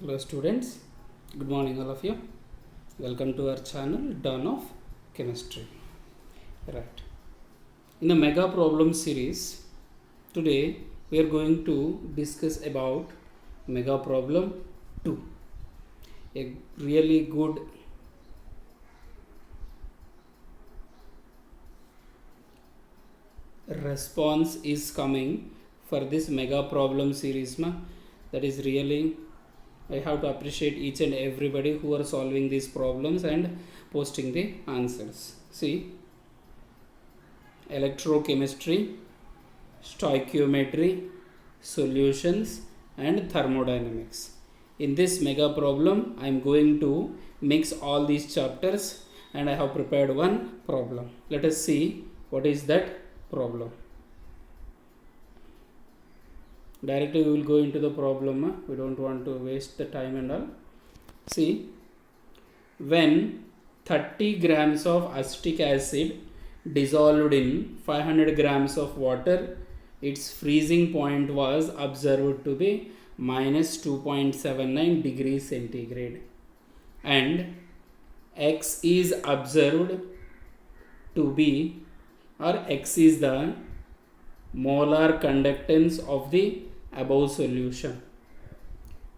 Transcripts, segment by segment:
Hello students, good morning all of you. Welcome to our channel Dawn of Chemistry. Right. In the mega problem series, today we are going to discuss about mega problem 2. A really good response is coming for this mega problem series. That is really, I have to appreciate each and everybody who are solving these problems and posting the answers. See, electrochemistry, stoichiometry, solutions and thermodynamics. In this mega problem, I am going to mix all these chapters and I have prepared one problem. Let us see what is that problem. Directly we will go into the problem. We don't want to waste the time and all. See, when 30 grams of acetic acid dissolved in 500 grams of water, its freezing point was observed to be minus 2.79 degrees centigrade, and X is observed to be, or X is the molar conductance of the above solution.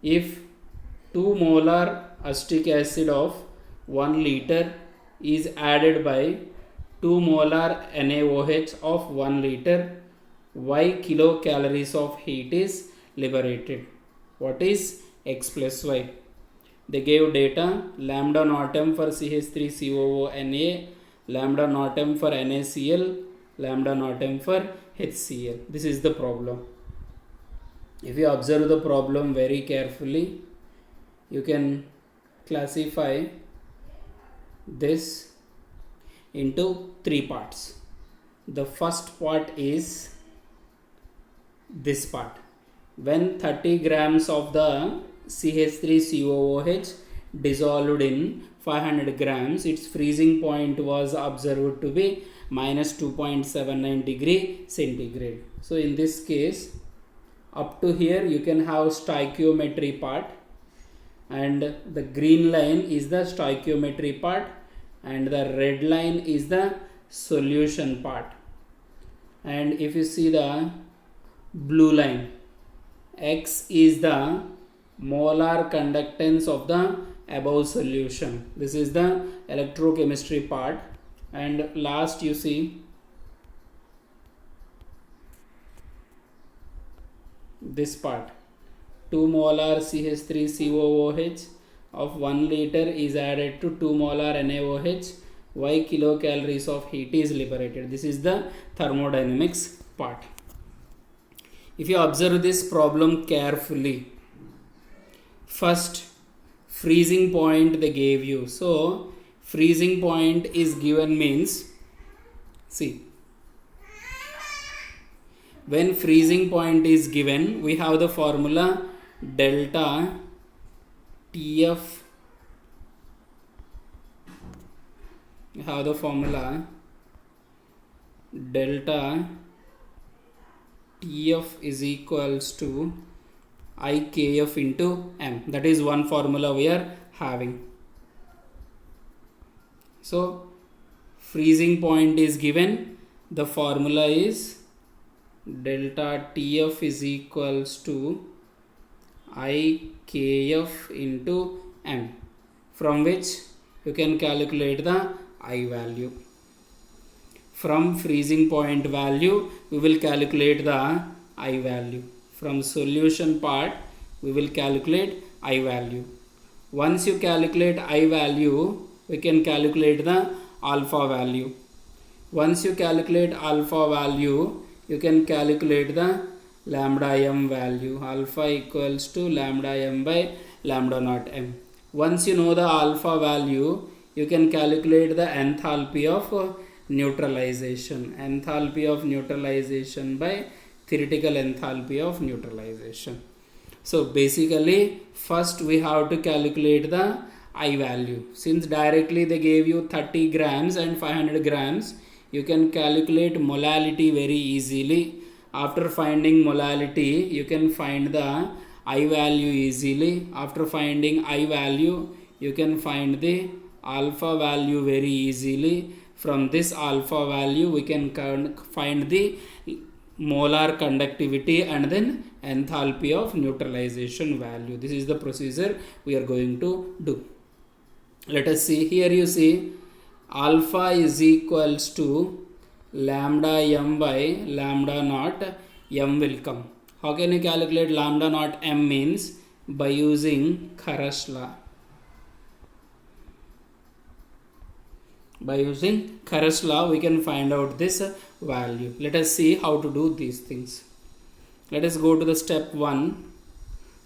If 2 molar acetic acid of 1 liter is added by 2 molar NaOH of 1 liter, Y kilocalories of heat is liberated. What is X plus Y? They gave data lambda naught m for CH3COO-Na, lambda naught m for NaCl, lambda naught m for HCl. This is the problem. If you observe the problem very carefully, you can classify this into 3 parts. The first part is this part. When 30 grams of the CH3COOH dissolved in 500 grams, its freezing point was observed to be minus 2.79 degree centigrade. So in this case, up to here you can have stoichiometry part, and the green line is the stoichiometry part and the red line is the solution part. And if you see the blue line, X is the molar conductance of the above solution. This is the electrochemistry part. And last you see this part, 2 molar CH3COOH of 1 liter is added to 2 molar NaOH, Y kilocalories of heat is liberated. This is the thermodynamics part. If you observe this problem carefully, first freezing point they gave you. So freezing point is given means, see, when freezing point is given, we have the formula delta TF. We have the formula delta TF is equals to IKF into M. That is one formula we are having. So freezing point is given, the formula is delta TF is equals to IKF into M, from which you can calculate the I value. From freezing point value we will calculate the I value. From solution part we will calculate I value. Once you calculate I value, we can calculate the alpha value. Once you calculate alpha value, you can calculate the lambda m value. Alpha equals to lambda m by lambda naught m. Once you know the alpha value, you can calculate the enthalpy of neutralization. Enthalpy of neutralization by theoretical enthalpy of neutralization. So basically first we have to calculate the I value. Since directly they gave you 30 grams and 500 grams, you can calculate molality very easily. After finding molality, you can find the I value easily. After finding I value, you can find the alpha value very easily. From this alpha value, we can find the molar conductivity and then enthalpy of neutralization value. This is the procedure we are going to do. Let us see. Here you see alpha is equals to lambda m by lambda naught m will come. How can you calculate lambda naught m means? By using Khara's law. By using Khara's law, we can find out this value. Let us see how to do these things. Let us go to the step 1,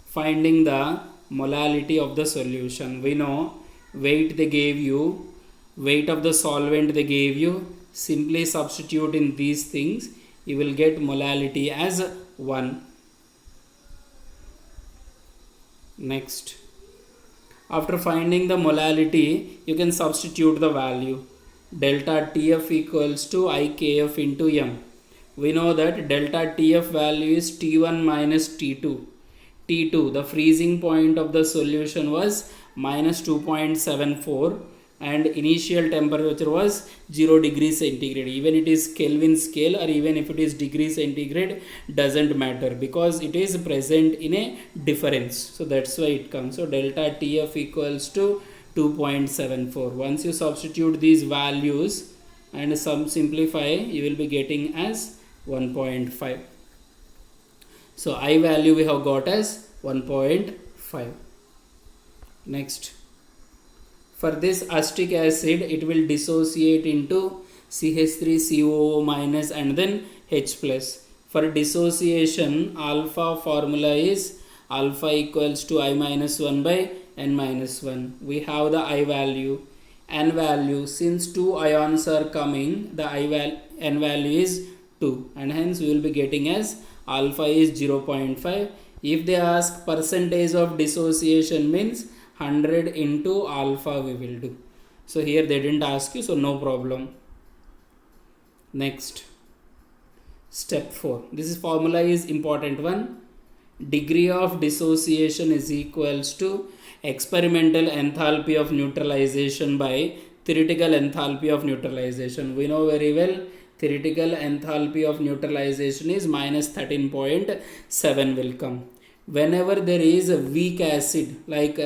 finding the molality of the solution. We know weight they gave you, weight of the solvent they gave you. Simply substitute in these things, you will get molality as 1. Next, after finding the molality, you can substitute the value. Delta TF equals to IKF into M. We know that delta TF value is T1 minus T2. T2, the freezing point of the solution was minus 2.74 and initial temperature was 0 degrees centigrade. Even it is Kelvin scale or even if it is degree centigrade, doesn't matter because it is present in a difference. So that's why it comes. So delta TF equals to 2.74. Once you substitute these values and simplify, you will be getting as 1.5. So I value we have got as 1.5. Next, for this acetic acid, it will dissociate into CH3COO minus and then H plus. For dissociation, alpha formula is alpha equals to I minus 1 by N minus 1. We have the I value, N value. Since 2 ions are coming, the N value is 2 and hence we will be getting as alpha is 0.5. If they ask percentage of dissociation means 100 into alpha we will do. So here they didn't ask you, so no problem. Next, step 4. This formula is important one. Degree of dissociation is equals to experimental enthalpy of neutralization by theoretical enthalpy of neutralization. We know very well theoretical enthalpy of neutralization is minus 13.7 will come. Whenever there is a weak acid like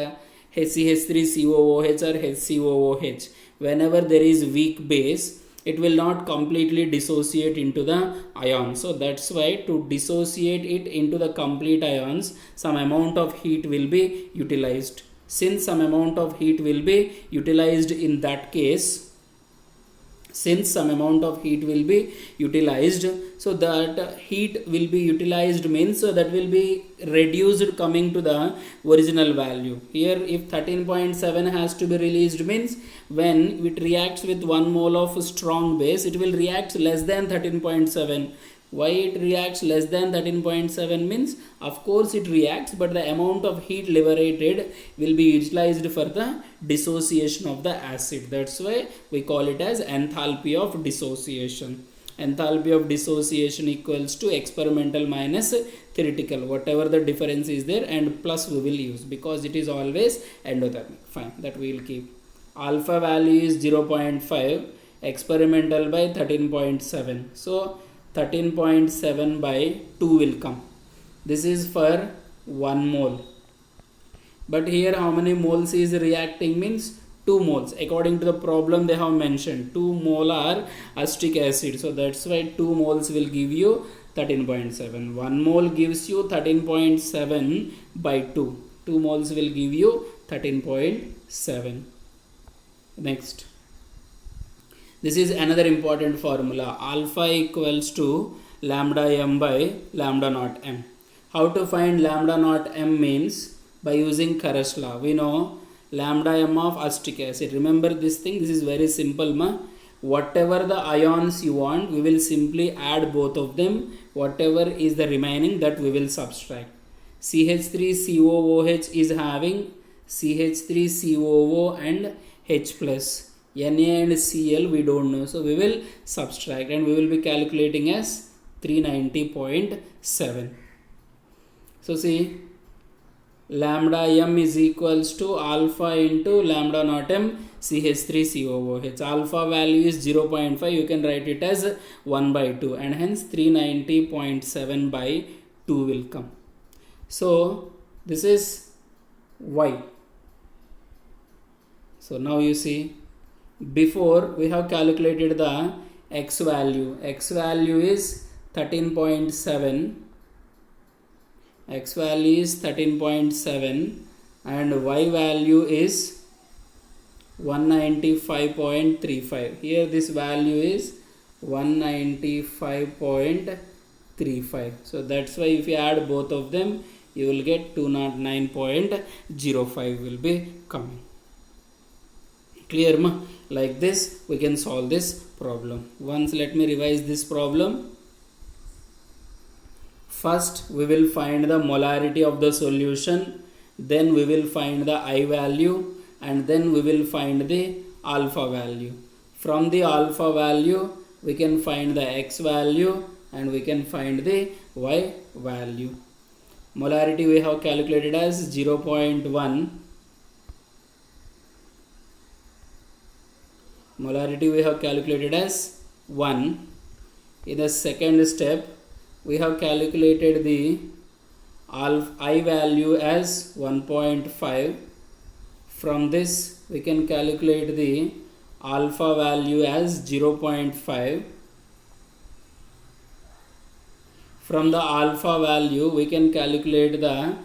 HCH3COOH or HCOOH, whenever there is weak base, it will not completely dissociate into the ion. So that's why to dissociate it into the complete ions, some amount of heat will be utilized. Since some amount of heat will be utilized in that case, so that heat will be utilized means that will be reduced coming to the original value. Here if 13.7 has to be released means when it reacts with 1 mole of strong base, it will react less than 13.7. Why it reacts less than 13.7 means, of course it reacts, but the amount of heat liberated will be utilized for the dissociation of the acid. That's why we call it as enthalpy of dissociation. Enthalpy of dissociation equals to experimental minus theoretical. Whatever the difference is there and plus we will use because it is always endothermic. Fine, that we will keep. Alpha value is 0.5, experimental by 13.7. So 13.7 by 2 will come. This is for 1 mole. But here how many moles is reacting means 2 moles. According to the problem they have mentioned 2 molar acetic acid. So that's why 2 moles will give you 13.7. 1 mole gives you 13.7 by 2. 2 moles will give you 13.7. Next. This is another important formula. Alpha equals to lambda m by lambda naught m. How to find lambda naught m means by using Khara's law. We know lambda m of acetic acid. Remember this thing. This is very simple. Whatever the ions you want, we will simply add both of them. Whatever is the remaining, that we will subtract. CH3COOH is having CH3COO and H plus. Na and Cl we don't know, so we will subtract and we will be calculating as 390.7. So see, lambda m is equals to alpha into lambda naught m CH3COOH. Alpha value is 0.5. You can write it as 1 by 2, and hence 390.7 by 2 will come. So this is Y. So now you see, before we have calculated the X value. X value is 13.7. X value is 13.7 and Y value is 195.35. Here this value is 195.35. So that's why if you add both of them, you will get 209.05 will be coming. Clear ma? Like this we can solve this problem. Once let me revise this problem. First we will find the molarity of the solution, then we will find the I value, and then we will find the alpha value. From the alpha value we can find the X value and we can find the Y value. Molarity we have calculated as 0.1. Molarity we have calculated as 1. In the second step we have calculated the I value as 1.5. From this we can calculate the alpha value as 0.5. From the alpha value we can calculate the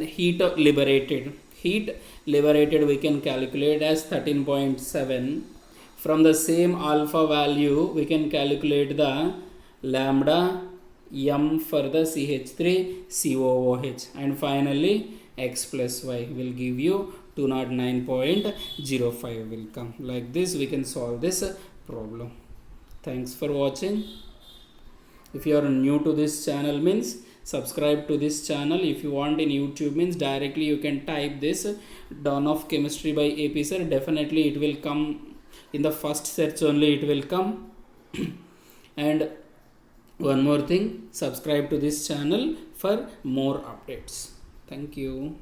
heat liberated. Heat liberated we can calculate as 13.7. From the same alpha value we can calculate the lambda m for the CH3COOH, and finally X plus Y will give you 209.05 will come. Like this we can solve this problem. Thanks for watching. If you are new to this channel means subscribe to this channel. If you want in YouTube means directly you can type this Dawn of Chemistry by AP sir. Definitely it will come in the first search only, it will come. And one more thing, subscribe to this channel for more updates. Thank you.